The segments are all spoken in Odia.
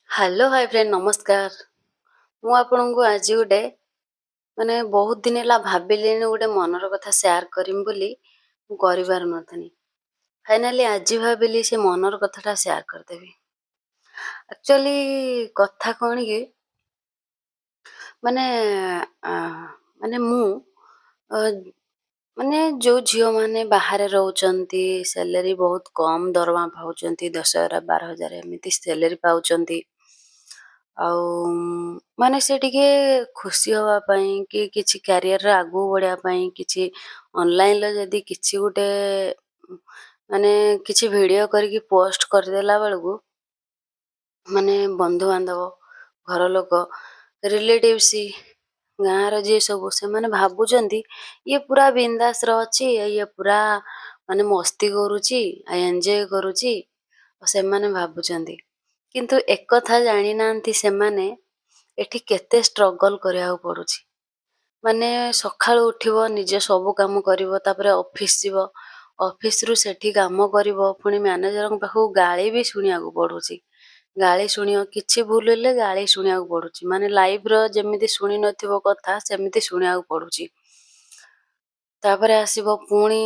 ହ୍ୟାଲୋ ହାଇ ଫ୍ରେଣ୍ଡ ନମସ୍କାର। ମୁଁ ଆପଣଙ୍କୁ ଆଜି ଗୋଟେ ବହୁତ ଦିନ ହେଲା ଭାବିଲିଣି ଗୋଟେ ମନର କଥା ସେୟାର କରିମି ବୋଲି ମୁଁ କରିପାରୁନଥିଲି। ଫାଇନାଲି ଆଜି ଭାବିଲି ସେ ମନର କଥାଟା ସେୟାର କରିଦେବି। ଆକ୍ଚୁଆଲି କଥା କ'ଣ କି ମାନେ ଆ, ମାନେ ମୁଁ ଅ, ମାନେ ଯୋଉ ଝିଅମାନେ ବାହାରେ ରହୁଛନ୍ତି, ସାଲେରୀ ବହୁତ କମ୍ ଦରମା ପାଉଛନ୍ତି, 10,000 12,000 ଏମିତି ସାଲେରୀ ପାଉଛନ୍ତି। ଆଉ ମାନେ ସେ ଟିକେ ଖୁସି ହବା ପାଇଁ କି କିଛି କ୍ୟାରିୟରରେ ଆଗକୁ ବଢ଼ିବା ପାଇଁ କିଛି ଅନଲାଇନ୍‌ରେ ଯଦି କିଛି ଗୋଟେ ମାନେ କିଛି ଭିଡ଼ିଓ କରିକି ପୋଷ୍ଟ କରିଦେଲା ବେଳକୁ ବନ୍ଧୁବାନ୍ଧବ, ଘର ଲୋକ, ରିଲେଟିଭ୍ସ, ଗାଁର ଯିଏ ସବୁ ସେମାନେ ଭାବୁଛନ୍ତି ଇଏ ପୁରା ବିନ୍ଦାସରେ ଅଛି, ଇଏ ପୁରା ମସ୍ତି କରୁଛି, ଏନ୍‌ଜୟ କରୁଛି। ସେମାନେ ଭାବୁଛନ୍ତି, କିନ୍ତୁ ଏକଥା ଜାଣିନାହାନ୍ତି ସେମାନେ ଏଠି କେତେ ଷ୍ଟ୍ରଗଲ୍ କରିବାକୁ ପଡୁଛି। ସକାଳୁ ଉଠିବ, ନିଜେ ସବୁ କାମ କରିବ, ତାପରେ ଅଫିସ୍ ଯିବ, ଅଫିସ୍‌ରୁ ସେଠି କାମ କରିବ, ପୁଣି ମ୍ୟାନେଜରଙ୍କ ପାଖକୁ ଗାଳି ବି ଶୁଣିବାକୁ ପଡୁଛି। ଗାଳି ଶୁଣିବ, କିଛି ଭୁଲ ହେଲେ ଗାଳି ଶୁଣିବାକୁ ପଡୁଛି। ଲାଇଫ୍‌ର ଯେମିତି ଶୁଣି ନଥିବ କଥା ସେମିତି ଶୁଣିବାକୁ ପଡୁଛି। ତାପରେ ଆସିବ, ପୁଣି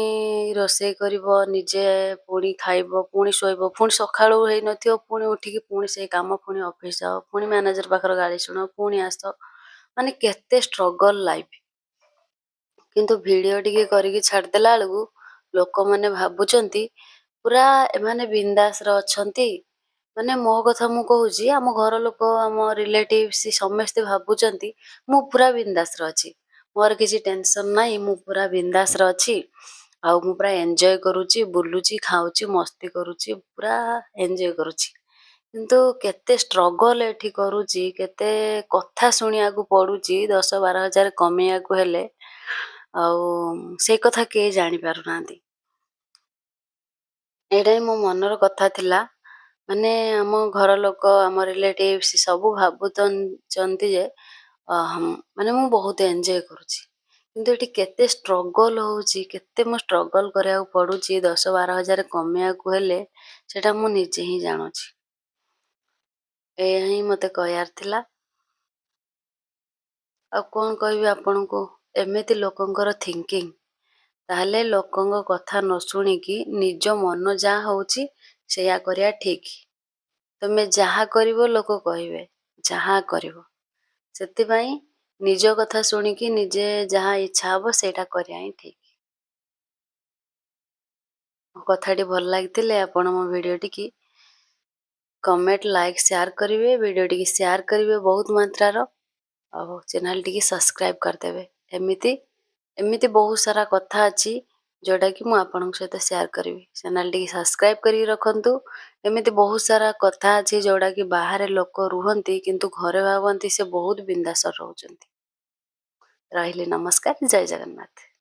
ରୋଷେଇ କରିବ, ନିଜେ ପୁଣି ଖାଇବ, ପୁଣି ଶୋଇବ, ପୁଣି ସକାଳୁ ହେଇନଥିବ, ପୁଣି ଉଠିକି ପୁଣି ସେଇ କାମ, ପୁଣି ଅଫିସ୍ ଯାଅ, ପୁଣି ମ୍ୟାନେଜର ପାଖରେ ଗାଳି ଶୁଣ, ପୁଣି ଆସ। କେତେ ଷ୍ଟ୍ରଗଲ୍ ଲାଇଫ୍। କିନ୍ତୁ ଭିଡ଼ିଓ ଟିକେ କରିକି ଛାଡ଼ିଦେଲା ବେଳକୁ ଲୋକମାନେ ଭାବୁଛନ୍ତି ପୁରା ଏମାନେ ବିନ୍ଦାସରେ ଅଛନ୍ତି। ମୋ କଥା ମୁଁ କହୁଛି, ଆମ ଘର ଲୋକ, ଆମ ରିଲେଟିଭ୍ସ ସମସ୍ତେ ଭାବୁଛନ୍ତି ମୁଁ ପୁରା ବିନ୍ଦାସରେ ଅଛି, ମୋର କିଛି ଟେନସନ୍ ନାହିଁ, ମୁଁ ପୁରା ବିନ୍ଦାସରେ ଅଛି, ଆଉ ମୁଁ ପୁରା ଏନ୍‌ଜୟ କରୁଛି, ବୁଲୁଛି, ଖାଉଛି, ମସ୍ତି କରୁଛି, ପୁରା ଏନ୍‌ଜୟ କରୁଛି। କିନ୍ତୁ କେତେ ଷ୍ଟ୍ରଗଲ୍ ଏଠି କରୁଛି, କେତେ କଥା ଶୁଣିବାକୁ ପଡୁଛି 10,000 12,000 କମେଇବାକୁ ହେଲେ, ଆଉ ସେଇ କଥା କେହି ଜାଣିପାରୁନାହାନ୍ତି। ଏଇଟା ହିଁ ମୋ ମନର କଥା ଥିଲା। ଆମ ଘର ଲୋକ, ଆମ ରିଲେଟିଭ୍ସ ସବୁ ଭାବୁଛନ୍ତି ଯେ ମୁଁ ବହୁତ ଏନ୍‌ଜୟ କରୁଛି, କିନ୍ତୁ ଏଠି କେତେ ଷ୍ଟ୍ରଗଲ୍ ହେଉଛି, କେତେ ମୁଁ ଷ୍ଟ୍ରଗଲ୍ କରିବାକୁ ପଡୁଛି 10,000 12,000 କମେଇବାକୁ ହେଲେ, ସେଇଟା ମୁଁ ନିଜେ ହିଁ ଜାଣୁଛି। ଏଇଆ ହିଁ ମୋତେ କହିବାର ଥିଲା। ଆଉ କ'ଣ କହିବି ଆପଣଙ୍କୁ, ଏମିତି ଲୋକଙ୍କର ଥିଙ୍କିଂ। ତାହେଲେ ଲୋକଙ୍କ କଥା ନ ଶୁଣିକି ନିଜ ମନ ଯାହା ହଉଛି ସେଇଆ କରିବା ଠିକ୍। ତମେ ଯାହା କରିବ ଲୋକ କହିବେ, ଯାହା କରିବ। ସେଥିପାଇଁ ନିଜ କଥା ଶୁଣିକି ନିଜେ ଯାହା ଇଚ୍ଛା ହବ ସେଇଟା କରିବା ହିଁ ଠିକ୍। ମୋ କଥାଟି ଭଲ ଲାଗିଥିଲେ ଆପଣ ମୋ ଭିଡ଼ିଓଟିକି କମେଣ୍ଟ, ଲାଇକ୍, ସେୟାର କରିବେ, ଭିଡ଼ିଓଟିକି ସେୟାର କରିବେ ବହୁତ ମାତ୍ରାର, ଆଉ ଚ୍ୟାନେଲଟିକି ସବସ୍କ୍ରାଇବ୍ କରିଦେବେ। ଏମିତି ବହୁତ ସାରା କଥା ଅଛି ଯୋଉଟାକି ମୁଁ ଆପଣଙ୍କ ସହିତ ସେୟାର କରିବି। ଚ୍ୟାନେଲଟିକି ସବସ୍କ୍ରାଇବ୍ କରିକି ରଖନ୍ତୁ। ଏମିତି ବହୁତ ସାରା କଥା ଅଛି ଯୋଉଟାକି ବାହାରେ ଲୋକ ରୁହନ୍ତି କିନ୍ତୁ ଘରେ ଭାବନ୍ତି ସେ ବହୁତ ବିନ୍ଦାସରେ ରହୁଛନ୍ତି। ରହିଲି, ନମସ୍କାର, ଜୟ ଜଗନ୍ନାଥ।